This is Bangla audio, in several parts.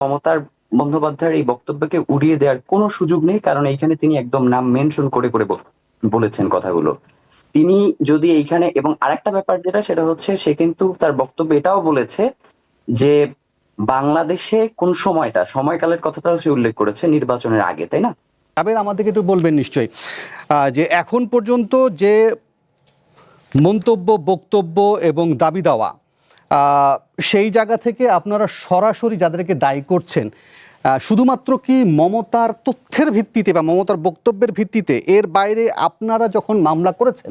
মমতার বন্দ্যোপাধ্যায়ের এই বক্তব্যকে উড়িয়ে দেওয়ার কোনো সুযোগ নেই, কারণ এইখানে তিনি একদম নাম মেনশন করে করে বলেছেন কথাগুলো। তিনি যদি এইখানে, এবং আরেকটা ব্যাপার যেটা সেটা হচ্ছে, সে কিন্তু তার বক্তব্য এটাও বলেছে যে বাংলাদেশে কোন সময়টা, সময়কালের কথাটাও সে উল্লেখ করেছে নির্বাচনের আগে, তাই না? আবের আমাদেরকে একটু বলবেন নিশ্চয়ই যে এখন পর্যন্ত যে মন্তব্য, বক্তব্য এবং দাবি দেওয়া, সেই জায়গা থেকে আপনারা সরাসরি যাদেরকে দায়ী করছেন, শুধুমাত্র কি মমতার তথ্যের ভিত্তিতে বা মমতার বক্তব্যের ভিত্তিতে? এর বাইরে আপনারা যখন মামলা করেছেন,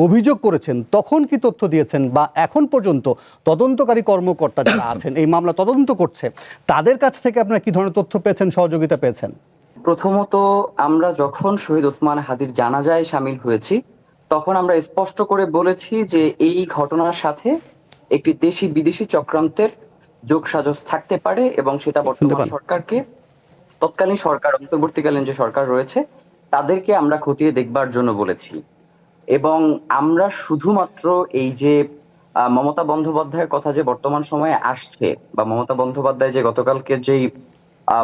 অভিযোগ করেছেন, তখন কি তথ্য দিয়েছেন? বা এখন পর্যন্ত তদন্তকারী কর্মকর্তা যারা আছেন, এই মামলা তদন্ত করছে, তাদের কাছ থেকে আপনারা কি ধরনের তথ্য পেয়েছেন, সহযোগিতা পেয়েছেন? প্রথমত, আমরা যখন শহীদ ওসমান হাদির জানাজায় সামিল হয়েছি, তখন আমরা স্পষ্ট করে বলেছি যে এই ঘটনার সাথে একটি দেশি বিদেশি চক্রান্তের যোগসাজশ থাকতে পারে, এবং সেটা বর্তমান সরকারকে, তৎকালীন সরকার, অন্তর্বর্তীকালীন যে সরকার রয়েছে তাদেরকে আমরা খতিয়ে দেখবার জন্য বলেছি। এবং আমরা শুধুমাত্র এই যে মমতা বন্দ্যোপাধ্যায়ের কথা যে বর্তমান সময়ে আসছে, বা মমতা বন্দ্যোপাধ্যায় যে গতকালকে যেই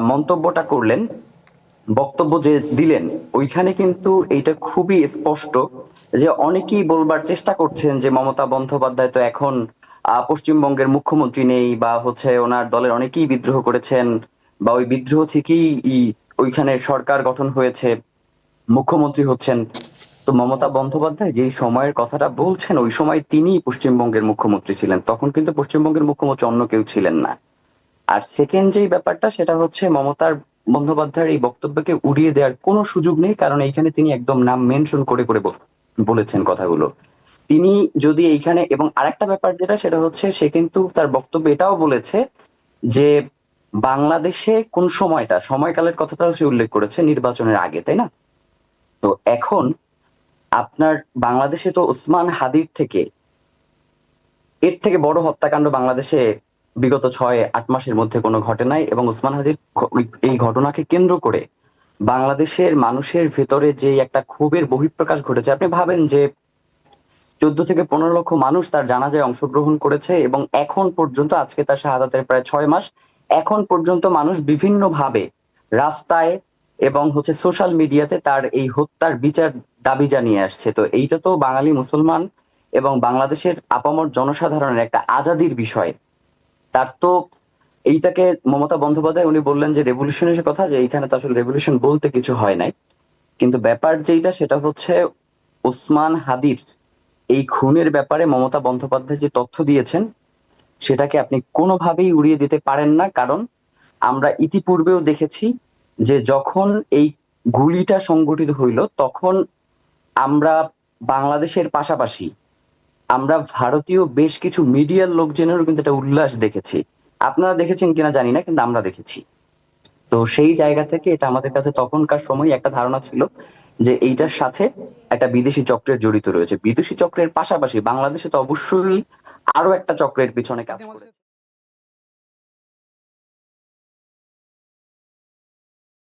মন্তব্যটা করলেন, বক্তব্য যে দিলেন, ওইখানে কিন্তু এইটা খুবই স্পষ্ট যে অনেকেই বলবার চেষ্টা করছেন যে মমতা বন্দ্যোপাধ্যায় তো এখন পশ্চিমবঙ্গের মুখ্যমন্ত্রী নেই, বা হচ্ছে ওনার দলের অনেকেই বিদ্রোহ করেছেন, বা ওই বিদ্রোহ থেকেই ওইখানে সরকার গঠন হয়েছে, মুখ্যমন্ত্রী হচ্ছেন। তো মমতা বন্দ্যোপাধ্যায় যেই সময়ের কথাটা বলছেন, ওই সময় তিনি পশ্চিমবঙ্গের মুখ্যমন্ত্রী ছিলেন, তখন কিন্তু পশ্চিমবঙ্গের মুখ্যমন্ত্রী অন্য কেউ ছিলেন না। আর সেকেন্ড যেই ব্যাপারটা সেটা হচ্ছে, মমতার বন্দ্যোপাধ্যায়ের এই বক্তব্যকে উড়িয়ে দেওয়ার কোনো সুযোগ নেই, কারণ এইখানে তিনি একদম নাম মেনশন করে করে বলেছেন কথাগুলো। তিনি যদি এইখানে, এবং আরেকটা ব্যাপার যেটা সেটা হচ্ছে, সে কিন্তু তার বক্তব্য এটাও বলেছে যে বাংলাদেশে কোন সময়টা, সময়কালের কথাটাও সে উল্লেখ করেছে নির্বাচনের আগে, তাই না? তো এখন আপনার বাংলাদেশে তো ওসমান হাদির থেকে, এর থেকে বড় হত্যাকাণ্ড বাংলাদেশে বিগত 6-8 মাসের মধ্যে কোনো ঘটে নাই। এবং ওসমান হাদির এই ঘটনাকে কেন্দ্র করে বাংলাদেশের মানুষের ভেতরে যে একটা ক্ষোভের বহিঃপ্রকাশ ঘটেছে, আপনি ভাবেন যে 14 থেকে 15 লক্ষ মানুষ তার জানাজায় অংশগ্রহণ করেছে, এবং এখন পর্যন্ত, আজকে তার শাহাদাতের প্রায় 6 মাস, এখন পর্যন্ত মানুষ বিভিন্ন ভাবে রাস্তায় এবং হচ্ছে সোশ্যাল মিডিয়াতে তার এই হত্যার বিচার দাবি জানিয়ে আসছে। তো এইটা তো বাঙালি মুসলমান এবং বাংলাদেশের আপামর জনসাধারণের একটা আজাদির বিষয়। তার তো এইটাকে মমতা বন্দ্যোপাধ্যায় উনি বললেন যে রেভলিউশনের কথা, যে এইখানে তো আসলে রেভলিউশন বলতে কিছু হয় নাই। কিন্তু ব্যাপার যেটা সেটা হচ্ছে, ওসমান হাদির এই খুনের ব্যাপারে মমতা বন্দ্যোপাধ্যায় যে তথ্য দিয়েছেন, সেটাকে আপনি কোনোভাবেই উড়িয়ে দিতে পারেন না। কারণ আমরা ইতিপূর্বেও দেখেছি যে যখন এই গুলিটা সংঘটিত হইল, তখন আমরা বাংলাদেশের পাশাপাশি আমরা ভারতীয় বেশ কিছু মিডিয়ার লোকজনেরও কিন্তু একটা উল্লাস দেখেছি। আপনারা দেখেছেন কিনা জানি না, কিন্তু আমরা দেখেছি। তো সেই জায়গা থেকে এটা আমাদের কাছে তখনকার সময় একটা ধারণা ছিল যে এইটার সাথে একটা বিদেশি চক্রের জড়িত রয়েছে। বিদেশি চক্রের পাশাপাশি বাংলাদেশে তো অবশ্যই আরো একটা চক্রের পিছনে কাজ করেছে।